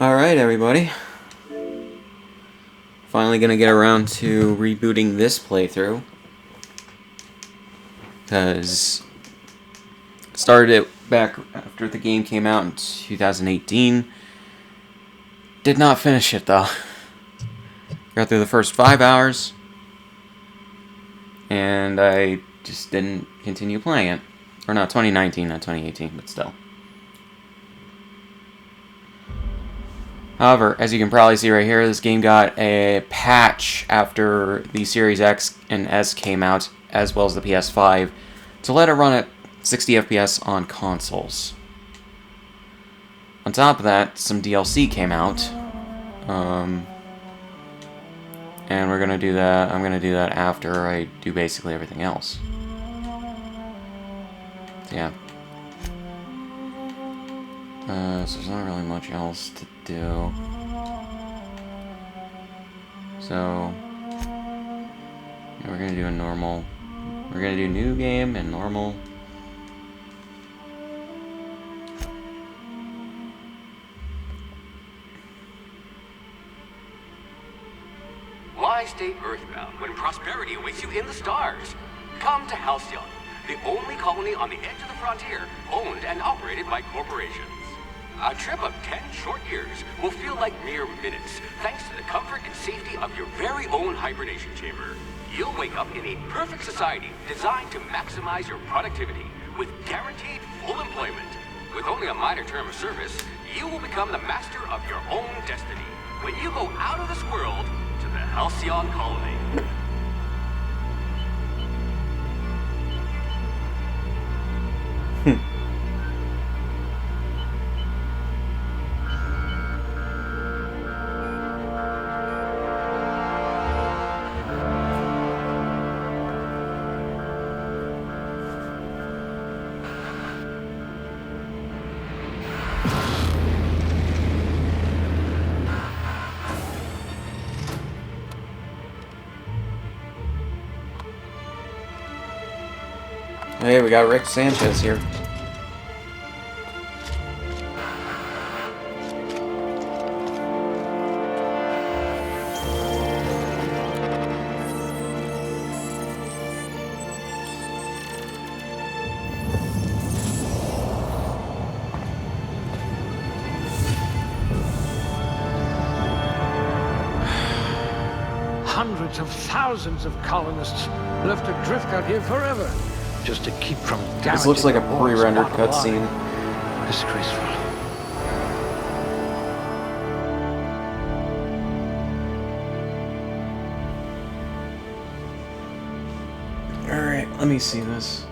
Alright, everybody. Finally gonna get around to rebooting this playthrough. Because started it back after the game came out in 2018. Did not finish it though. Got through the first 5 hours. And I just didn't continue playing it. Or no, 2019, not 2018, but still. However, as you can probably see right here, this game got a patch after the Series X and S came out, as well as the PS5, to let it run at 60 FPS on consoles. On top of that, some DLC came out, and we're gonna do that. I'm gonna do that after I do basically everything else. So, yeah. So there's not really much else to do. So yeah, we're gonna do a normal. We're gonna do new game and normal. Why stay earthbound when prosperity awaits you in the stars? Come to Halcyon, the only colony on the edge of the frontier, owned and operated by corporations. A trip of 10 short years will feel like mere minutes, thanks to the comfort and safety of your very own hibernation chamber. You'll wake up in a perfect society designed to maximize your productivity with guaranteed full employment. With only a minor term of service, you will become the master of your own destiny when you go out of this world to the Halcyon colony. Hey, we got Rick Sanchez here. Hundreds of thousands of colonists left adrift out here forever, just to keep from damaging. This looks like a the board's pre-rendered bottom line. cutscene. Disgraceful. Alright, let me see this.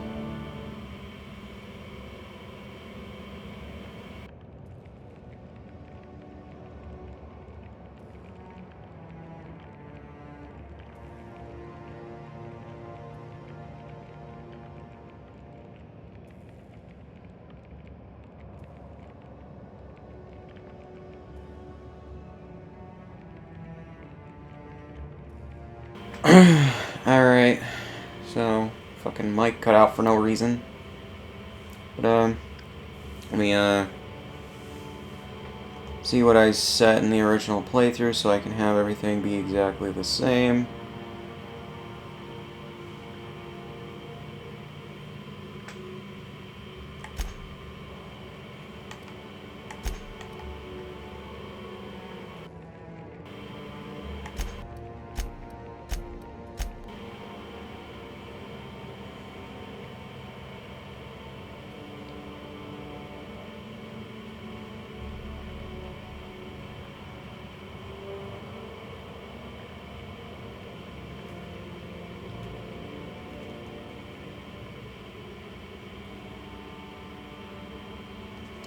Alright, so fucking mic cut out for no reason. But let me see what I set in the original playthrough so I can have everything be exactly the same.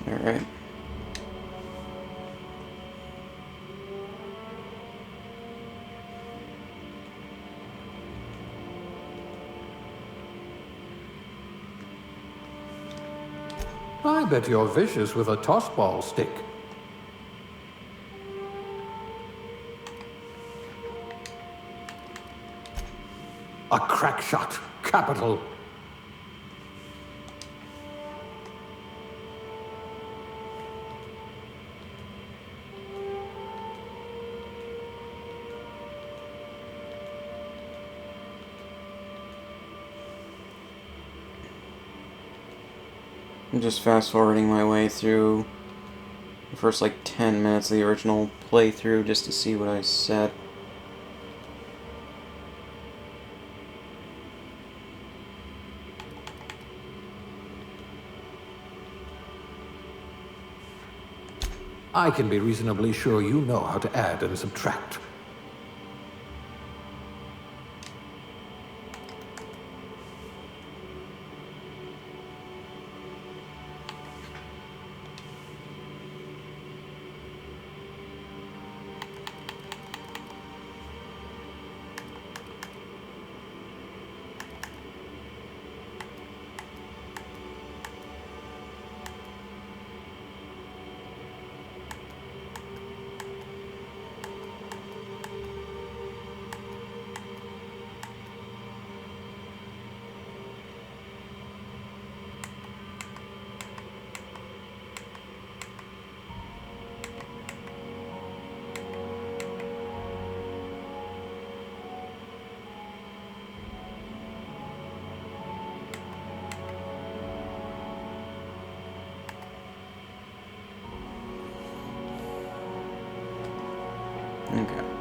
Alright. I bet you're vicious with a tossball stick. A crack shot. Capital. I'm just fast forwarding my way through the first like 10 minutes of the original playthrough just to see what I said. I can be reasonably sure you know how to add and subtract. Okay.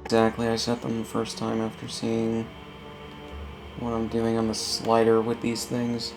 Exactly, I set them the first time after seeing what I'm doing on the slider with these things.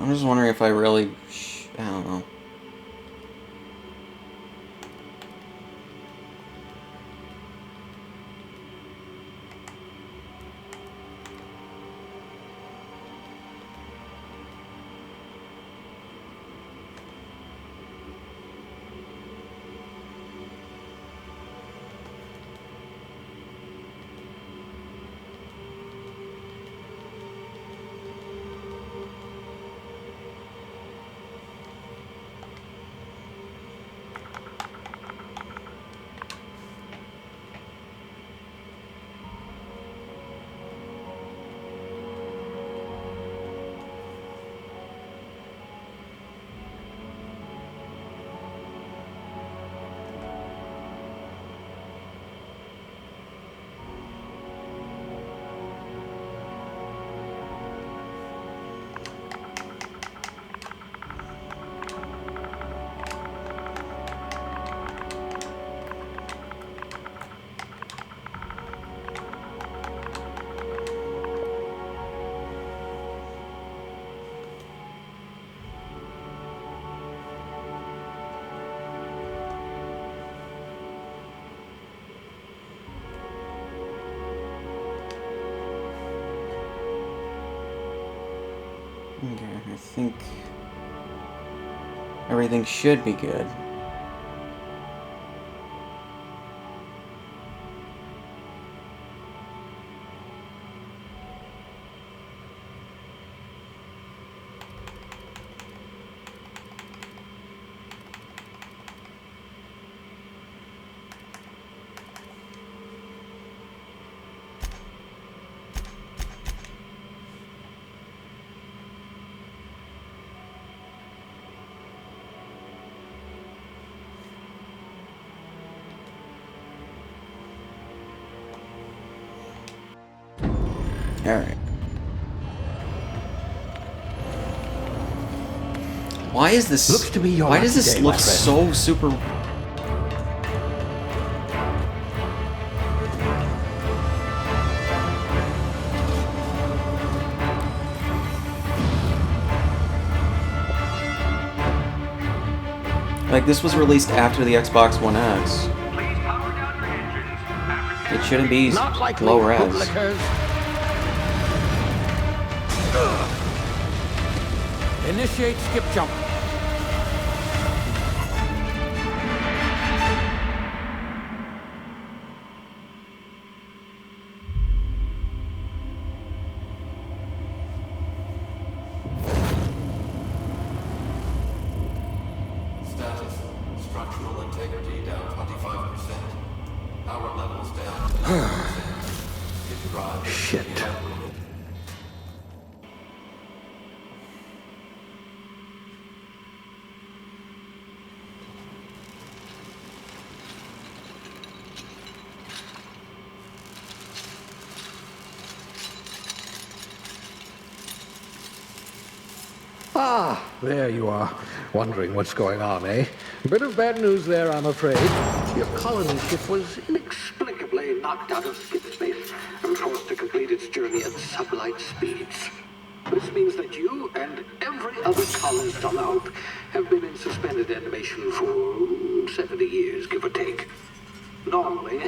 I'm just wondering if I really... I don't know. think everything should be good. Alright. Why is this... Looks to me you're why does lucky this day, look my friend. so super... Like, this was released after the Xbox One X. Please power down your engines. It shouldn't be Not like low res. bootlickers. Initiate skip jump. Status. Structural integrity down 25%. Power levels down 10%. Shit. Ah, there you are. Wondering what's going on, eh? Bit of bad news there, I'm afraid. Your colony ship was inexplicably knocked out of skip space and forced to complete its journey at sublight speeds. This means that you and every other colonist on the Hope have been in suspended animation for 70 years, give or take. Normally,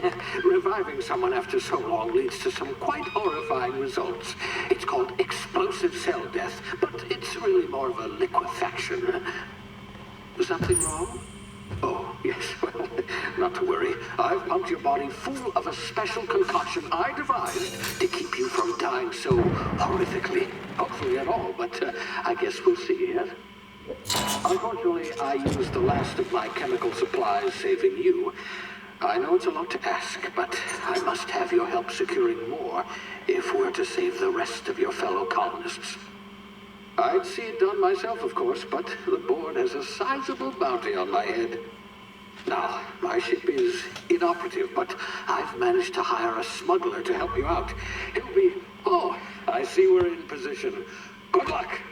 reviving someone after so long leads to some quite horrifying results. It's called explosive cell death, but it's really more of a liquefaction. Something wrong? Oh, yes, well, not to worry. I've pumped your body full of a special concoction I devised to keep you from dying so horrifically. Hopefully at all, but I guess we'll see, yes? Unfortunately, I used the last of my chemical supplies saving you. I know it's a lot to ask, but I must have your help securing more if we're to save the rest of your fellow colonists. I'd see it done myself, of course, but the board has a sizable bounty on my head. Now, my ship is inoperative, but I've managed to hire a smuggler to help you out. He'll be... Oh, I see we're in position. Good luck!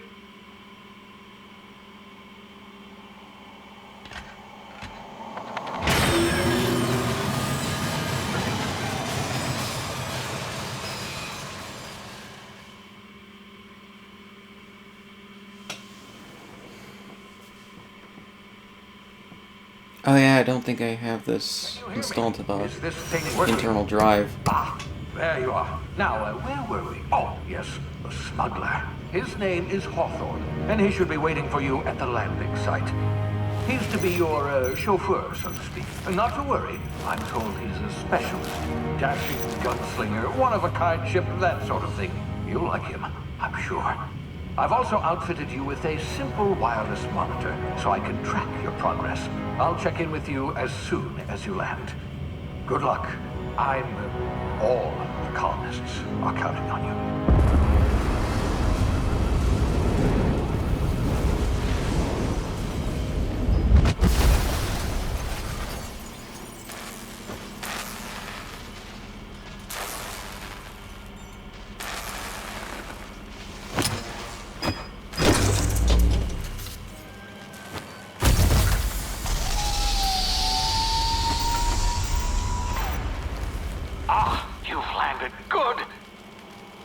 Oh yeah, I don't think I have this installed to the Is this thing working? internal drive. Ah, there you are. Now, where were we? Oh, yes, the smuggler. His name is Hawthorne, and he should be waiting for you at the landing site. He's to be your chauffeur, so to speak. Not to worry, I'm told he's a specialist. Dashing gunslinger, one-of-a-kind ship, that sort of thing. You'll like him, I'm sure. I've also outfitted you with a simple wireless monitor, so I can track your progress. I'll check in with you as soon as you land. Good luck. All of the colonists are counting on you. Good.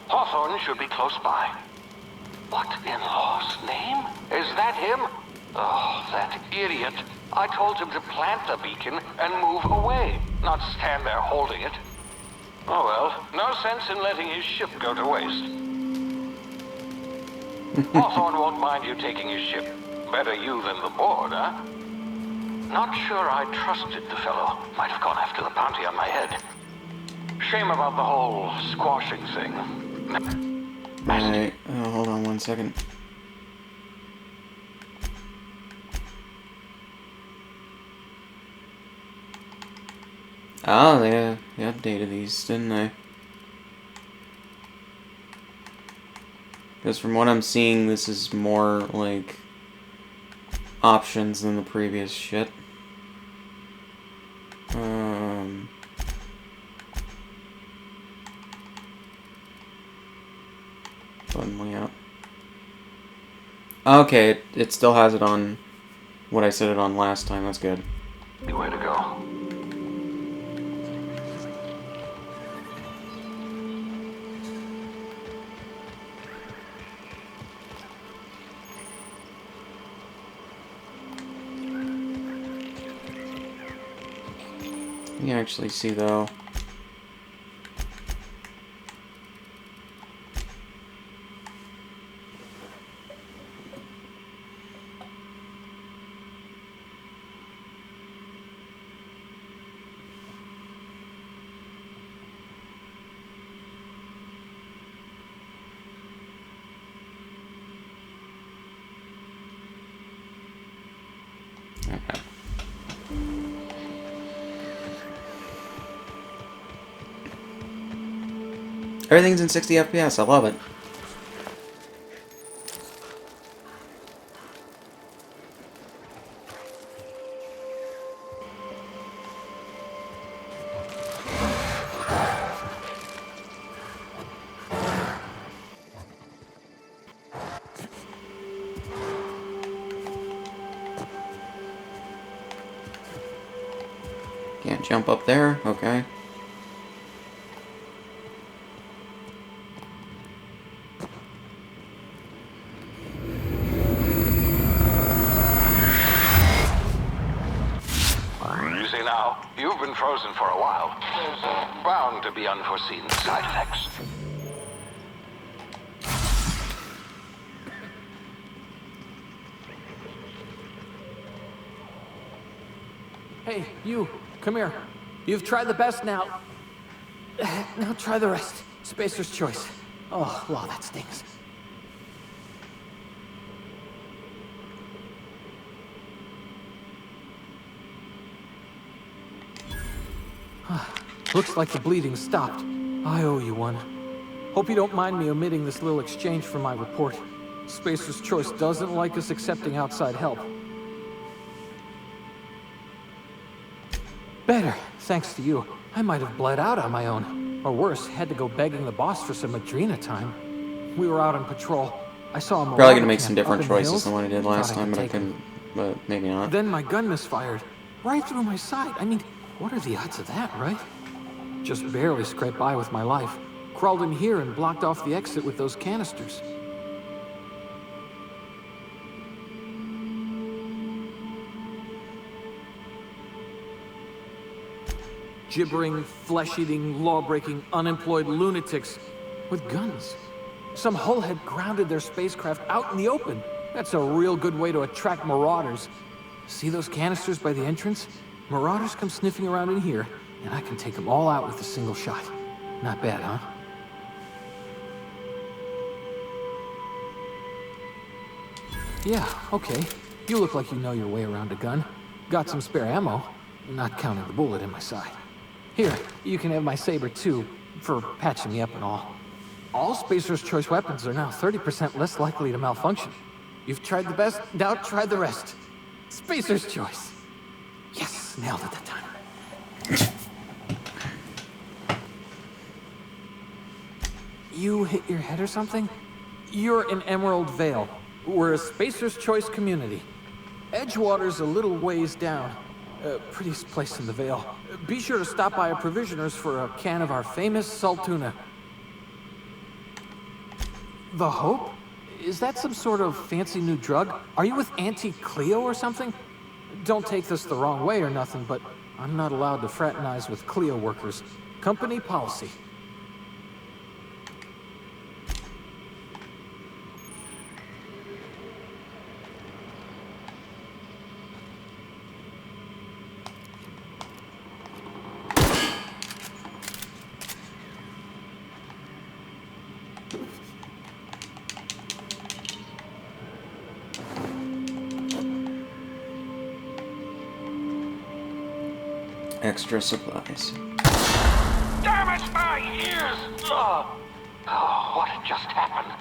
Hawthorne should be close by. What in law's name? Is that him? Oh, that idiot. I told him to plant the beacon and move away, not stand there holding it. Oh well, no sense in letting his ship go to waste. Hawthorne won't mind you taking his ship. Better you than the board, huh? Not sure I trusted the fellow. Might have gone after the bounty on my head. Shame about the whole squashing thing. Alright, hold on one second. Oh, they updated these, didn't they? Because from what I'm seeing, this is more like options than the previous shit. Button layout. Okay, it still has it on what I set it on last time. That's good. Way to go. You can actually see though. Okay. Everything's in 60 FPS. I love it. Can't jump up there. Okay. Easy now. You've been frozen for a while. There's bound to be unforeseen side effects. Hey, you, come here. You've tried the best now. Now try the rest. Spacer's choice. Oh, wow, that stings. Looks like the bleeding stopped. I owe you one. Hope you don't mind me omitting this little exchange from my report. Spacer's choice doesn't like us accepting outside help. Better, thanks to you. I might have bled out on my own. Or worse, had to go begging the boss for some Adrena time. We were out on patrol. I saw him. Probably gonna make some different choices than what I did last time, but I couldn't. But maybe not. Then my gun misfired. Right through my side. I mean, what are the odds of that, right? Just barely scraped by with my life. Crawled in here and blocked off the exit with those canisters. Gibbering, flesh-eating, law-breaking, unemployed lunatics with guns. Some hullhead grounded their spacecraft out in the open. That's a real good way to attract marauders. See those canisters by the entrance? Marauders come sniffing around in here, and I can take them all out with a single shot. Not bad, huh? Yeah, okay. You look like you know your way around a gun. Got some spare ammo, not counting the bullet in my side. Here, you can have my saber too, for patching me up and all. All Spacer's Choice weapons are now 30% less likely to malfunction. You've tried the best, now try the rest. Spacer's Choice. Yes, nailed it that time. You hit your head or something? You're in Emerald Vale. We're a Spacer's Choice community. Edgewater's a little ways down. Prettiest place in the Vale. Be sure to stop by a provisioner's for a can of our famous salt tuna. The Hope? Is that some sort of fancy new drug? Are you with Auntie Cleo or something? Don't take this the wrong way or nothing, but I'm not allowed to fraternize with Cleo workers. Company policy. Extra supplies. Damn it, my ears! Oh, what just happened?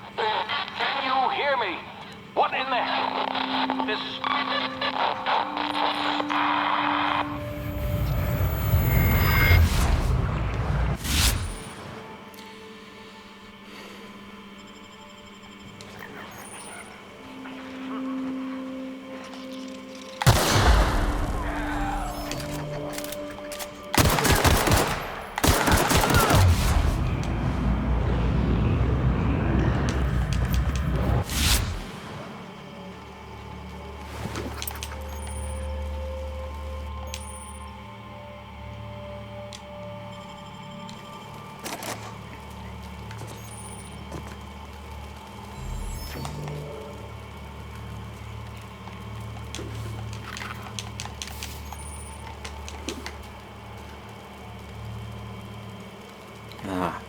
Can you hear me? What in the... This... Ah.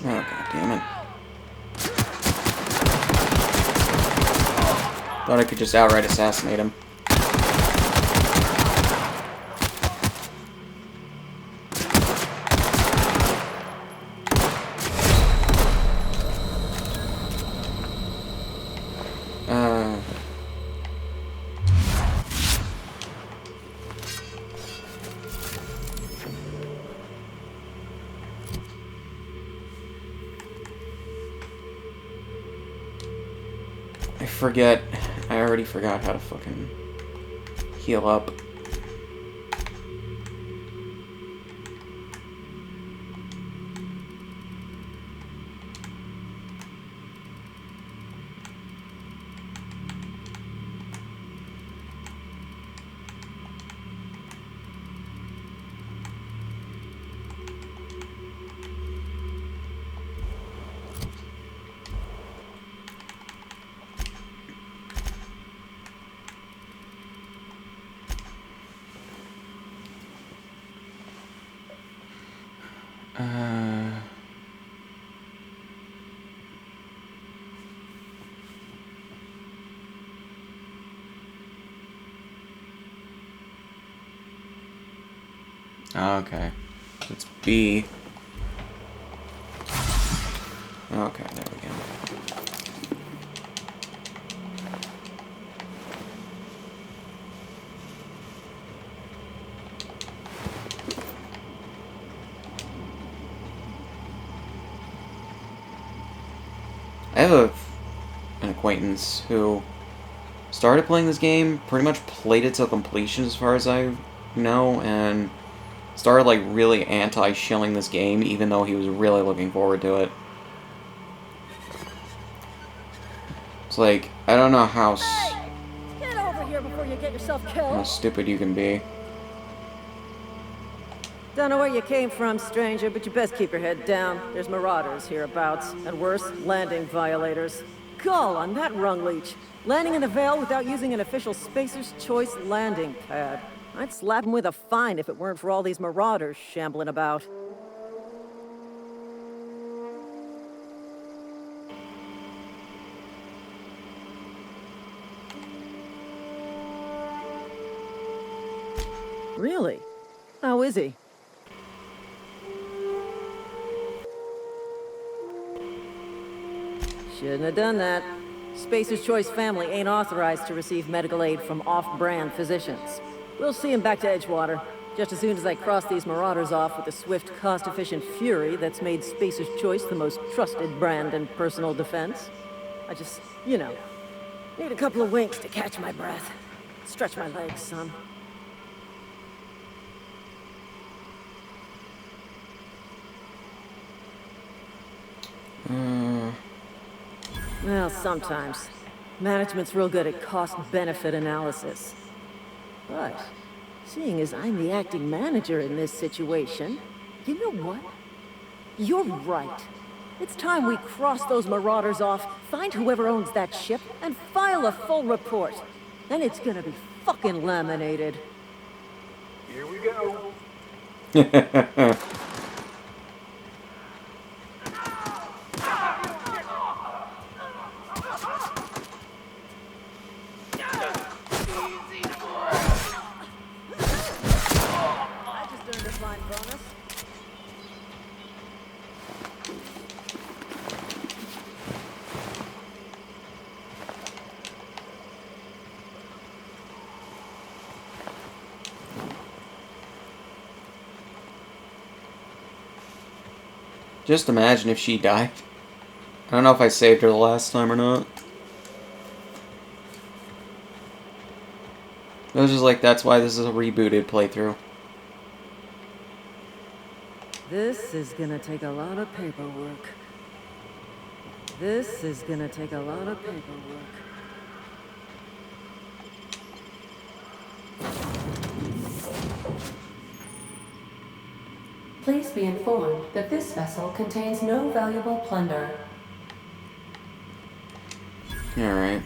Oh, god damn it. Thought I could just outright assassinate him. I already forgot how to fucking heal up. Okay. It's B. Okay, there we go. I have an acquaintance who started playing this game, pretty much played it to completion as far as I know, and started like really anti-shilling this game, even though he was really looking forward to it. It's like, I don't know how, Hey! Get over here before you get yourself how killed. stupid you can be. Don't know where you came from, stranger, but you best keep your head down. There's marauders hereabouts. At worst, landing violators. Gall on that rung leech. Landing in the Vale without using an official Spacer's Choice landing pad. I'd slap him with a fine if it weren't for all these marauders shambling about. Really? How is he? Shouldn't have done that. Spacer's Choice family ain't authorized to receive medical aid from off-brand physicians. We'll see him back to Edgewater, just as soon as I cross these marauders off with the swift, cost-efficient fury that's made Spacer's Choice the most trusted brand in personal defense. I just, you know, need a couple of winks to catch my breath. Stretch my legs, son. Well, sometimes. Management's real good at cost-benefit analysis. But, seeing as I'm the acting manager in this situation, you know what? You're right. It's time we cross those marauders off, find whoever owns that ship, and file a full report. Then it's gonna be fucking laminated. Here we go. I just earned a fine bonus. Just imagine if she died. I don't know if I saved her the last time or not. It was just like, that's why this is a rebooted playthrough. This is gonna take a lot of paperwork. This is gonna take a lot of paperwork. Please be informed that this vessel contains no valuable plunder. Alright.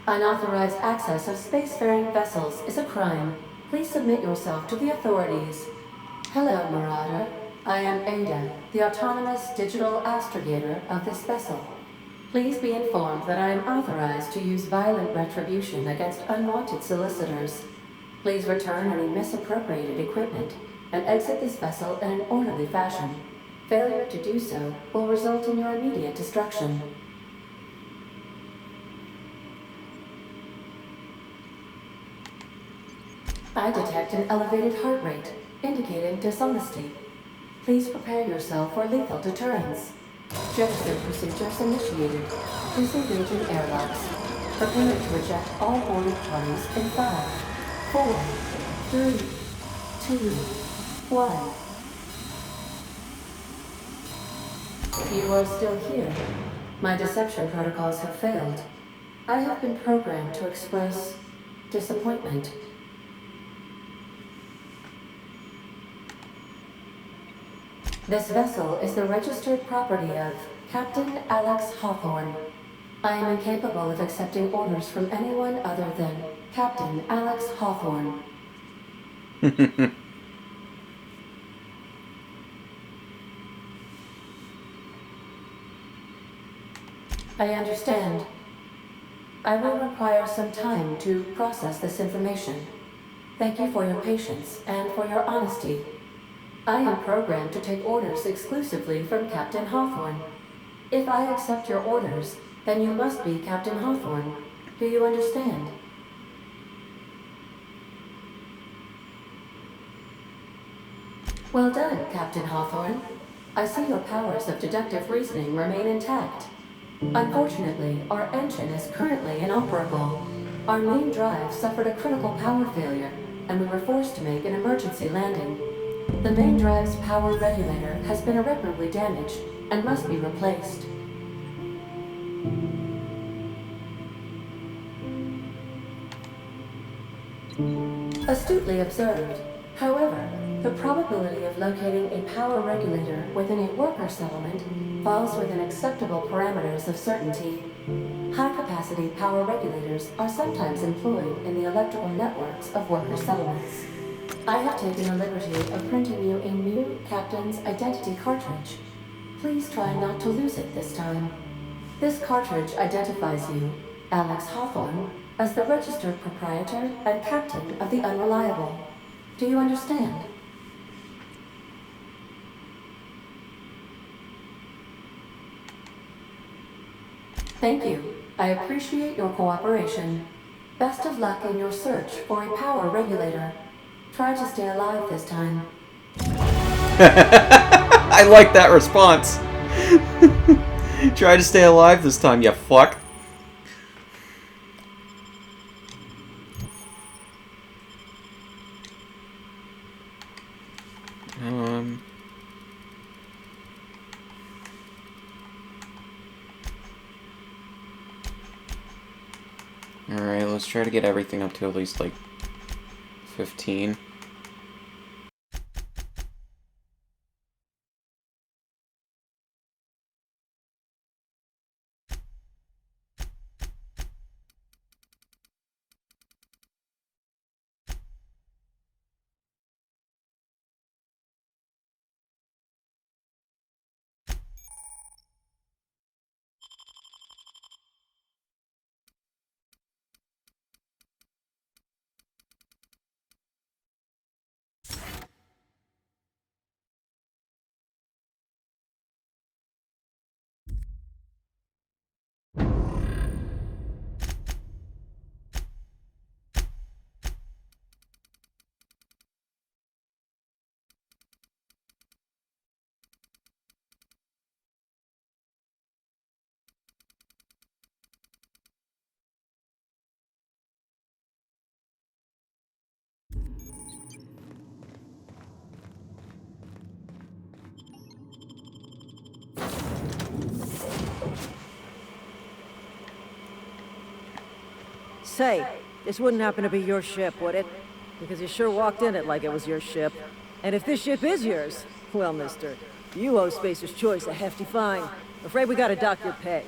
Unauthorized access of spacefaring vessels is a crime. Please submit yourself to the authorities. Hello, Marauder. I am Ada, the autonomous digital astrogator of this vessel. Please be informed that I am authorized to use violent retribution against unwanted solicitors. Please return any misappropriated equipment and exit this vessel in an orderly fashion. Failure to do so will result in your immediate destruction. I detect an elevated heart rate, indicating dishonesty. Please prepare yourself for lethal deterrence. Jettison procedures initiated. Please engage in airlocks. Prepare to reject all boarding parties in 5, 4, 3, 2, 1. You are still here. My deception protocols have failed. I have been programmed to express disappointment. This vessel is the registered property of Captain Alex Hawthorne. I am incapable of accepting orders from anyone other than Captain Alex Hawthorne. I understand. I will require some time to process this information. Thank you for your patience and for your honesty. I am programmed to take orders exclusively from Captain Hawthorne. If I accept your orders, then you must be Captain Hawthorne. Do you understand? Well done, Captain Hawthorne. I see your powers of deductive reasoning remain intact. Unfortunately, our engine is currently inoperable. Our main drive suffered a critical power failure, and we were forced to make an emergency landing. The main drive's power regulator has been irreparably damaged and must be replaced. Astutely observed. However, the probability of locating a power regulator within a worker settlement falls within acceptable parameters of certainty. High-capacity power regulators are sometimes employed in the electrical networks of worker settlements. I have taken the liberty of printing you a new Captain's Identity cartridge. Please try not to lose it this time. This cartridge identifies you, Alex Hawthorne, as the registered proprietor and captain of the Unreliable. Do you understand? Thank you. I appreciate your cooperation. Best of luck in your search for a power regulator. Try to stay alive this time. I like that response. Try to stay alive this time, you fuck. Alright, let's try to get everything up to at least, like, 15. Say, this wouldn't happen to be your ship, would it? Because you sure walked in it like it was your ship. And if this ship is yours, well, mister, you owe Spacer's Choice a hefty fine. Afraid we gotta dock your pay.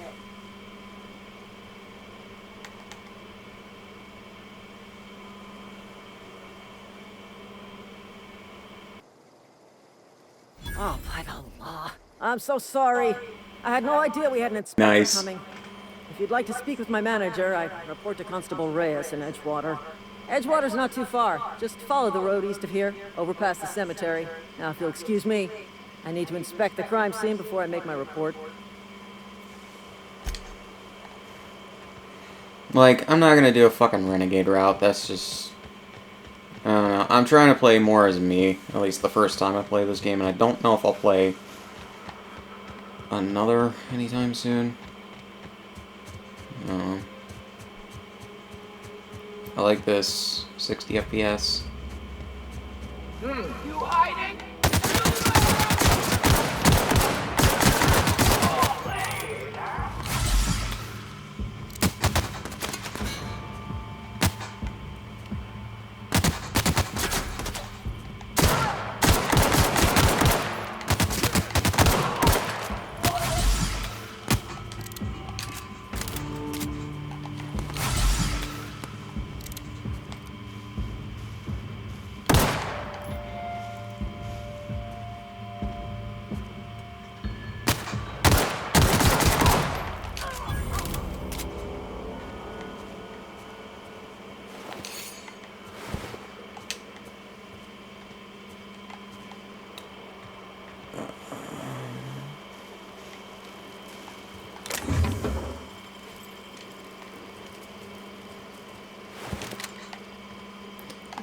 Oh, by the law. I'm so sorry. I had no idea we had an inspector Nice. coming. If you'd like to speak with my manager, I report to Constable Reyes in Edgewater. Edgewater's not too far. Just follow the road east of here, over past the cemetery. Now, if you'll excuse me, I need to inspect the crime scene before I make my report. Like, I'm not gonna do a fucking renegade route. That's just... I don't know. I'm trying to play more as me, at least the first time I play this game, and I don't know if I'll play another anytime soon. I like this 60 FPS. You hiding?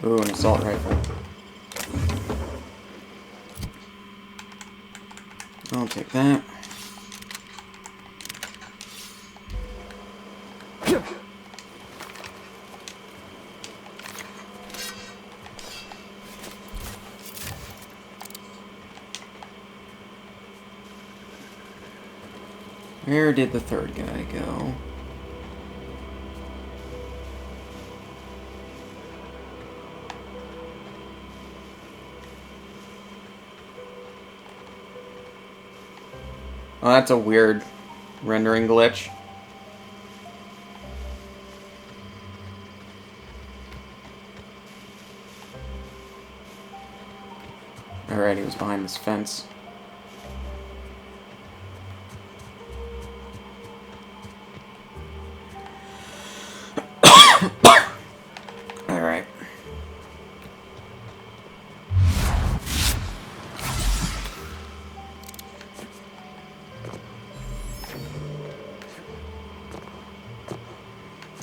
Ooh, an assault rifle. I'll take that. Where did the third guy go? Oh, that's a weird rendering glitch. Alright, he was behind this fence. Alright.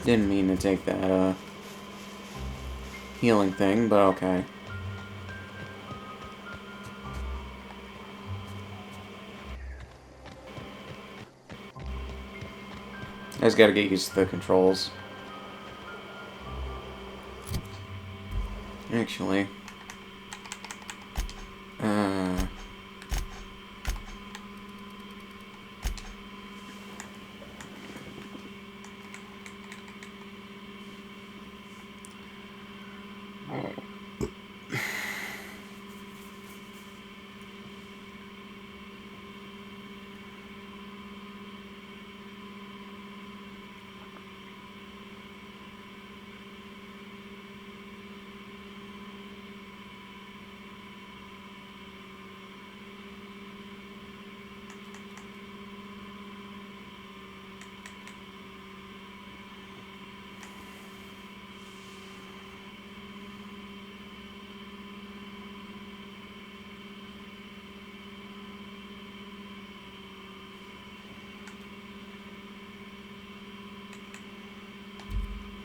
Didn't mean to take that, healing thing, but okay. I just gotta get used to the controls. Actually.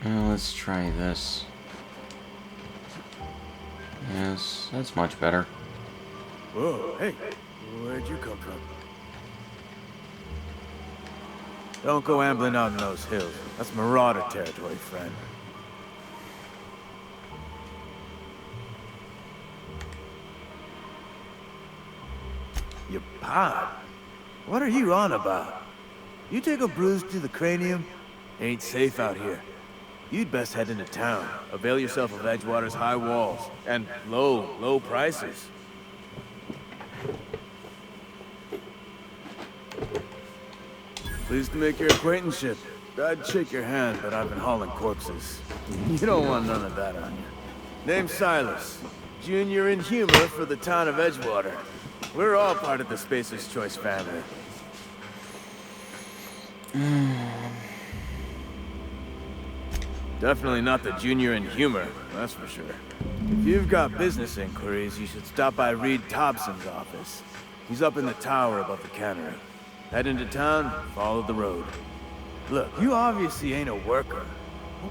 Let's try this. Yes, that's much better. Whoa, hey, where'd you come from? Don't go ambling out in those hills. That's Marauder territory, friend. Your pod? What are you on about? You take a bruise to the cranium? Ain't safe out here. You'd best head into town. Avail yourself of Edgewater's high walls. And low prices. Pleased to make your acquaintanceship. I'd shake your hand, but I've been hauling corpses. You don't want none of that on you. Name's Silas. Junior in humor for the town of Edgewater. We're all part of the Spacer's Choice family. Definitely not the junior in humor, that's for sure. If you've got business inquiries, you should stop by Reed Thompson's office. He's up in the tower above the cannery. Head into town, follow the road. Look, you obviously ain't a worker.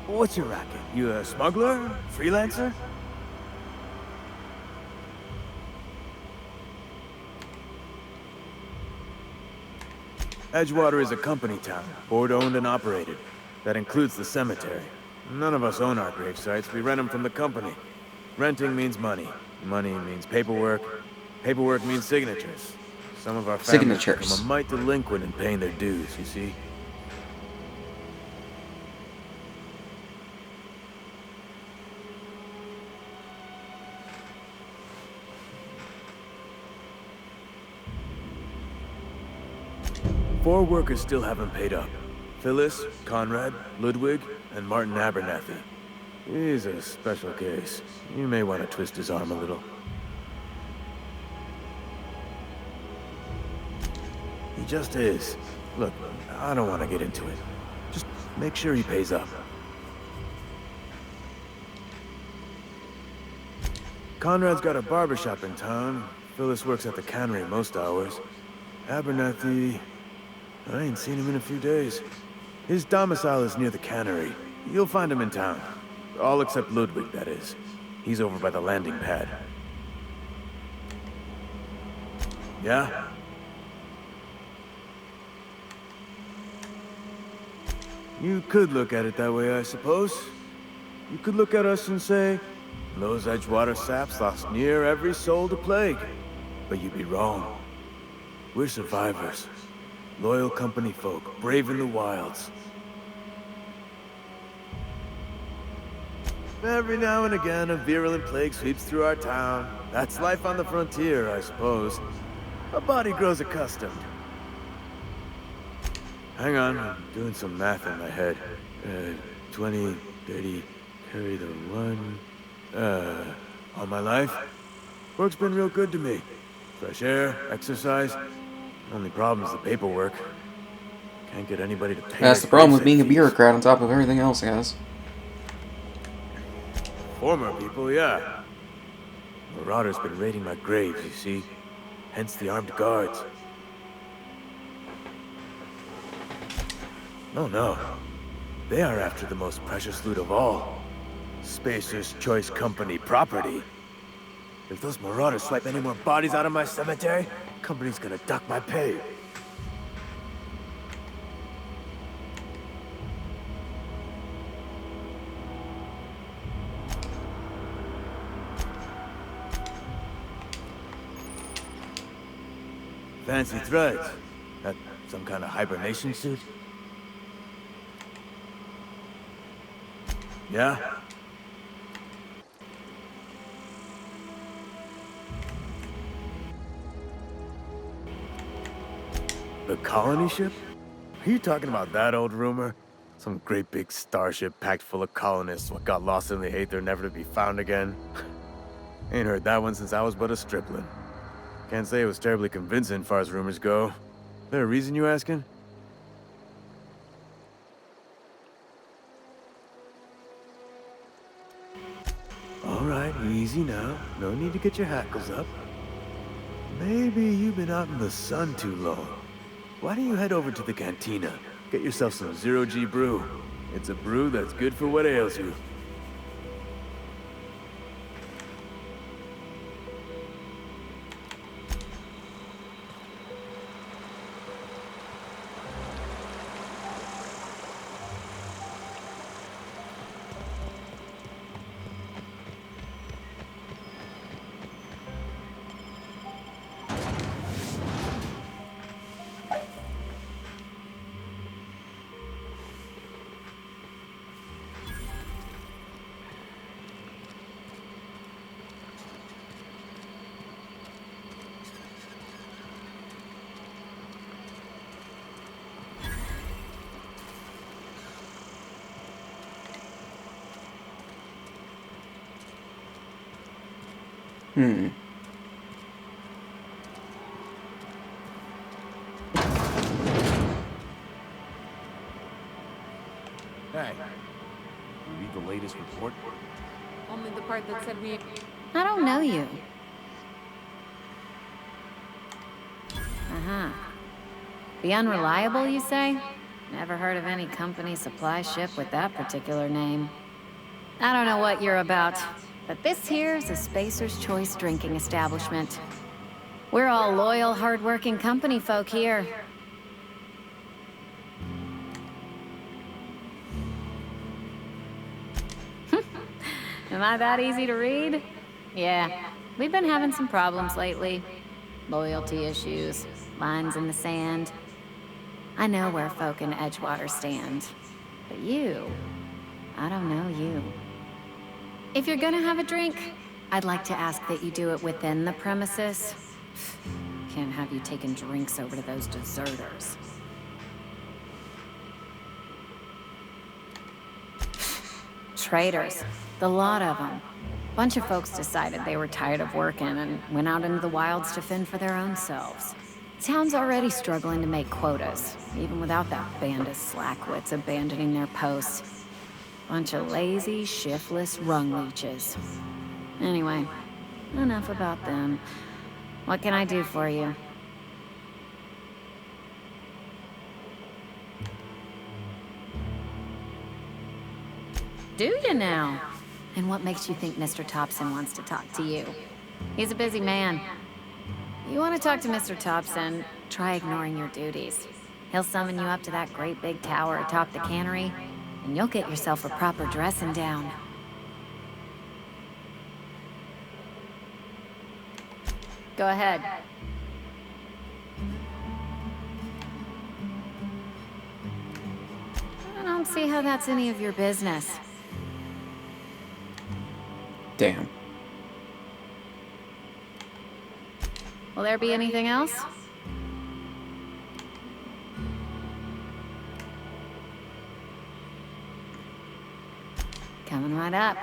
What's your racket? You a smuggler? Freelancer? Edgewater is a company town, board-owned and operated. That includes the cemetery. None of us own our grave sites, we rent them from the company. Renting means money. Money means paperwork. Paperwork means signatures. Some of our families become a mite delinquent in paying their dues, you see? Four workers still haven't paid up. Phyllis, Conrad, Ludwig, and Martin Abernathy. He's a special case. You may want to twist his arm a little. He just is. Look, I don't want to get into it. Just make sure he pays up. Conrad's got a barbershop in town. Phyllis works at the cannery most hours. Abernathy... I ain't seen him in a few days. His domicile is near the cannery. You'll find him in town. All except Ludwig, that is. He's over by the landing pad. Yeah? You could look at it that way, I suppose. You could look at us and say, those Edgewater saps lost near every soul to plague. But you'd be wrong. We're survivors. Loyal company folk, brave in the wilds. Every now and again, a virulent plague sweeps through our town. That's life on the frontier, I suppose. A body grows accustomed. Hang on, I'm doing some math in my head. 20, 30, carry the one. All my life? Work's been real good to me. Fresh air, exercise. Only problem is the paperwork. Can't get anybody to pay That's their the problem with gravesite being a fees. bureaucrat on top of everything else, guys. Former people, yeah. Marauders been raiding my graves, you see. Hence the armed guards. Oh no. They are after the most precious loot of all. Spacer's Choice Company property. If those marauders swipe any more bodies out of my cemetery, company's gonna duck my pay. Fancy threads. That some kind of hibernation suit? Yeah? The colony ship? Are you talking about that old rumor? Some great big starship packed full of colonists what got lost in the aether never to be found again? Ain't heard that one since I was but a stripling. Can't say it was terribly convincing far as rumors go. There a reason you asking? Alright, easy now. No need to get your hackles up. Maybe you've been out in the sun too long. Why don't you head over to the cantina? Get yourself some zero-G brew. It's a brew that's good for what ails you. Hey, you read the latest report? Only the part that said we... I don't know you. Uh-huh. The Unreliable, you say? Never heard of any company supply ship with that particular name. I don't know what you're about, but this here's a Spacer's Choice drinking establishment. We're all loyal, hard-working company folk here. Am I that easy to read? Yeah, we've been having some problems lately. Loyalty issues, lines in the sand. I know where folk in Edgewater stand. But you, I don't know you. If you're gonna have a drink, I'd like to ask that you do it within the premises. Can't have you taking drinks over to those deserters. Traitors. The lot of them. Bunch of folks decided they were tired of working and went out into the wilds to fend for their own selves. Town's already struggling to make quotas, even without that band of slackwits abandoning their posts. Bunch of lazy, shiftless rung leeches. Anyway, enough about them. What can I do for you? Do you now? And what makes you think Mr. Thompson wants to talk to you? He's a busy man. You want to talk to Mr. Thompson, try ignoring your duties. He'll summon you up to that great big tower atop the cannery, and you'll get yourself a proper dressing down. Go ahead. I don't see how that's any of your business. Damn. Will there be anything else? Coming right up.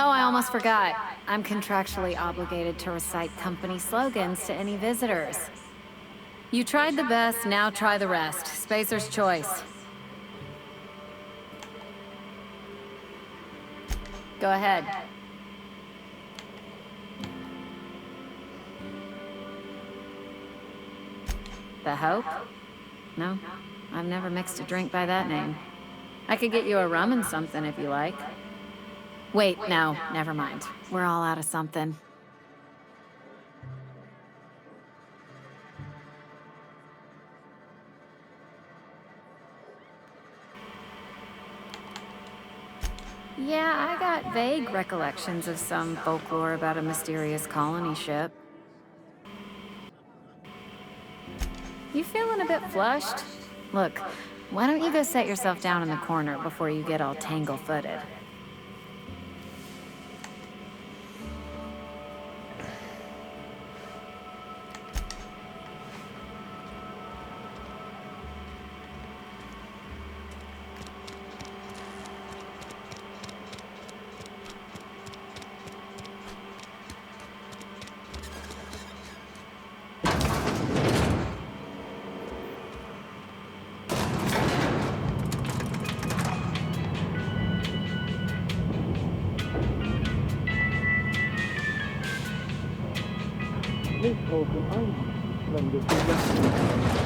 Oh, I almost forgot. I'm contractually obligated to recite company slogans to any visitors. You tried the best, now try the rest. Spacer's choice. Go ahead. The Hope? No, I've never mixed a drink by that name. I could get you a rum and something if you like. Wait, no, never mind. We're all out of something. Yeah, I got vague recollections of some folklore about a mysterious colony ship. You feeling a bit flushed? Look, why don't you go set yourself down in the corner before you get all tangle-footed?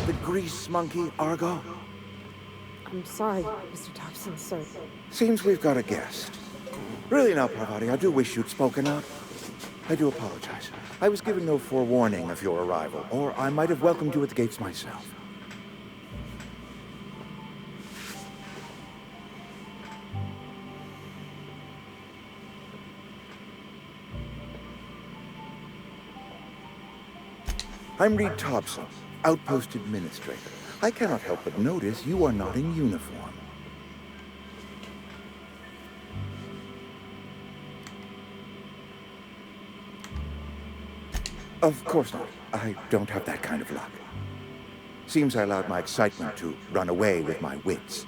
The grease monkey, Argo? I'm sorry, Mr. Thompson, sir. Seems we've got a guest. Really now, Parvati, I do wish you'd spoken out. I do apologize. I was given no forewarning of your arrival, or I might have welcomed you at the gates myself. I'm Reed Thompson, Outpost Administrator. I cannot help but notice you are not in uniform. Of course not. I don't have that kind of luck. Seems I allowed my excitement to run away with my wits.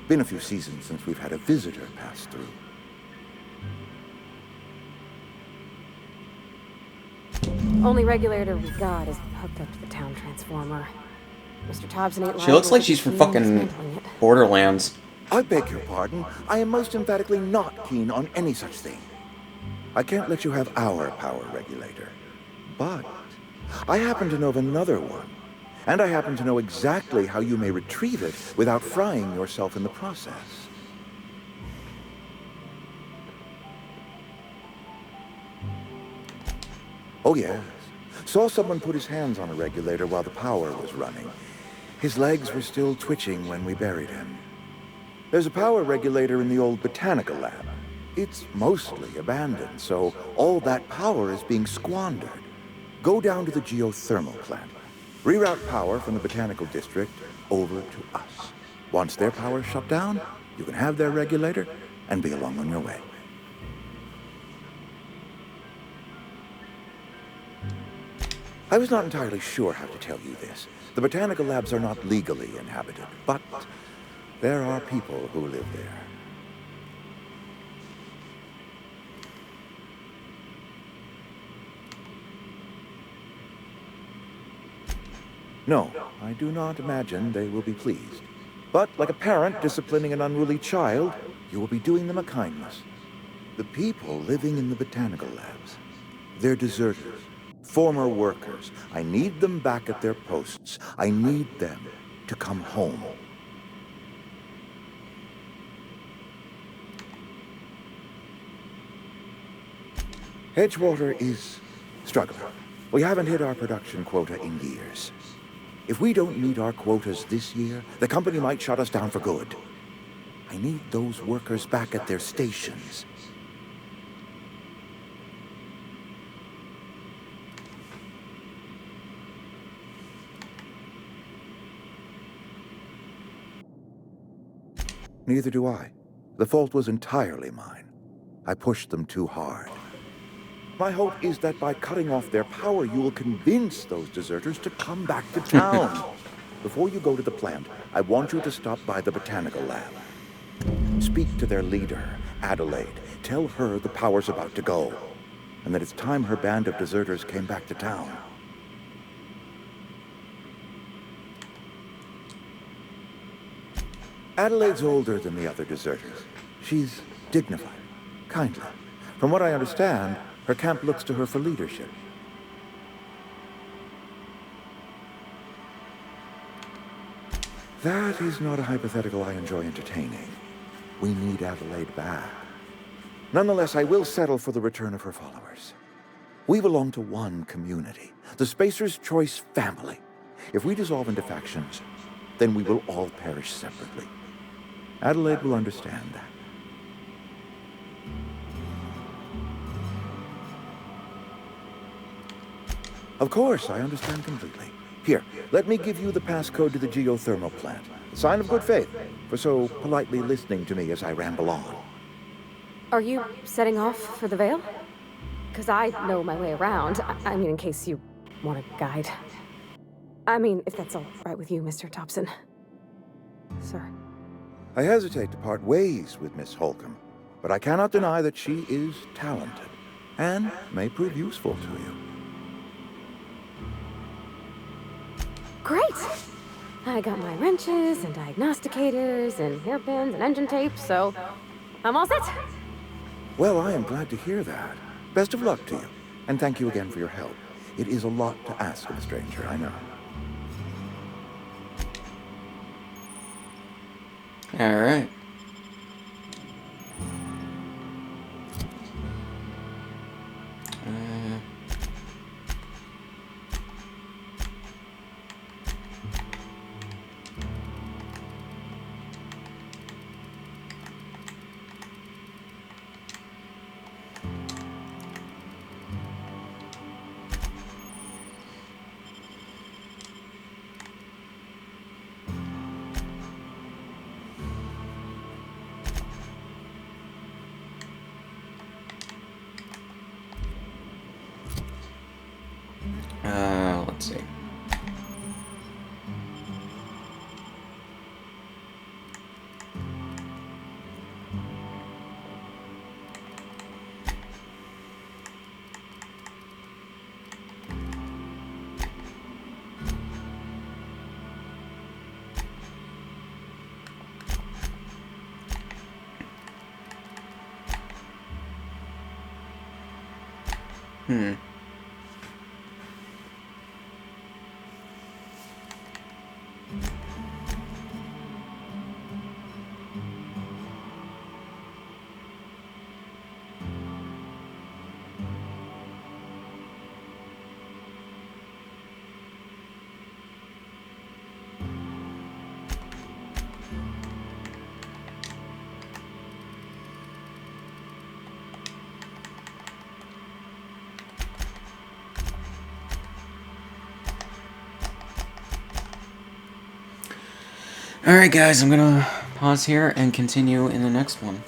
Been a few seasons since we've had a visitor pass through. Only regulator we got is hooked up to the town transformer. Mr. Thompson ain't She looks like she's from fucking Borderlands. I beg your pardon. I am most emphatically not keen on any such thing. I can't let you have our power regulator. But I happen to know of another one. And I happen to know exactly how you may retrieve it without frying yourself in the process. Oh, yes. Saw someone put his hands on a regulator while the power was running. His legs were still twitching when we buried him. There's a power regulator in the old botanical lab. It's mostly abandoned, so all that power is being squandered. Go down to the geothermal plant. Reroute power from the botanical district over to us. Once their power's shut down, you can have their regulator and be along on your way. I was not entirely sure how to tell you this. The botanical labs are not legally inhabited, but there are people who live there. No, I do not imagine they will be pleased. But like a parent disciplining an unruly child, you will be doing them a kindness. The people living in the botanical labs, they're deserters. Former workers. I need them back at their posts. I need them to come home. Edgewater is struggling. We haven't hit our production quota in years. If we don't meet our quotas this year, the company might shut us down for good. I need those workers back at their stations. Neither do I. The fault was entirely mine. I pushed them too hard. My hope is that by cutting off their power, you will convince those deserters to come back to town. Before you go to the plant, I want you to stop by the botanical lab. Speak to their leader, Adelaide. Tell her the power's about to go, and that it's time her band of deserters came back to town. Adelaide's older than the other deserters. She's dignified, kindly. From what I understand, her camp looks to her for leadership. That is not a hypothetical I enjoy entertaining. We need Adelaide back. Nonetheless, I will settle for the return of her followers. We belong to one community, the Spacer's Choice family. If we dissolve into factions, then we will all perish separately. Adelaide will understand that. Of course, I understand completely. Here, let me give you the passcode to the geothermal plant. A sign of good faith, for so politely listening to me as I ramble on. Are you setting off for the Vale? Because I know my way around. I mean, in case you want a guide. I mean, if that's all right with you, Mr. Thompson. Sir. I hesitate to part ways with Miss Holcomb, but I cannot deny that she is talented, and may prove useful to you. Great! I got my wrenches and diagnosticators and hairpins and engine tape, so I'm all set. Well, I am glad to hear that. Best of luck to you, and thank you again for your help. It is a lot to ask of a stranger, I know. Alright. Let's see. Alright guys, I'm gonna pause here and continue in the next one.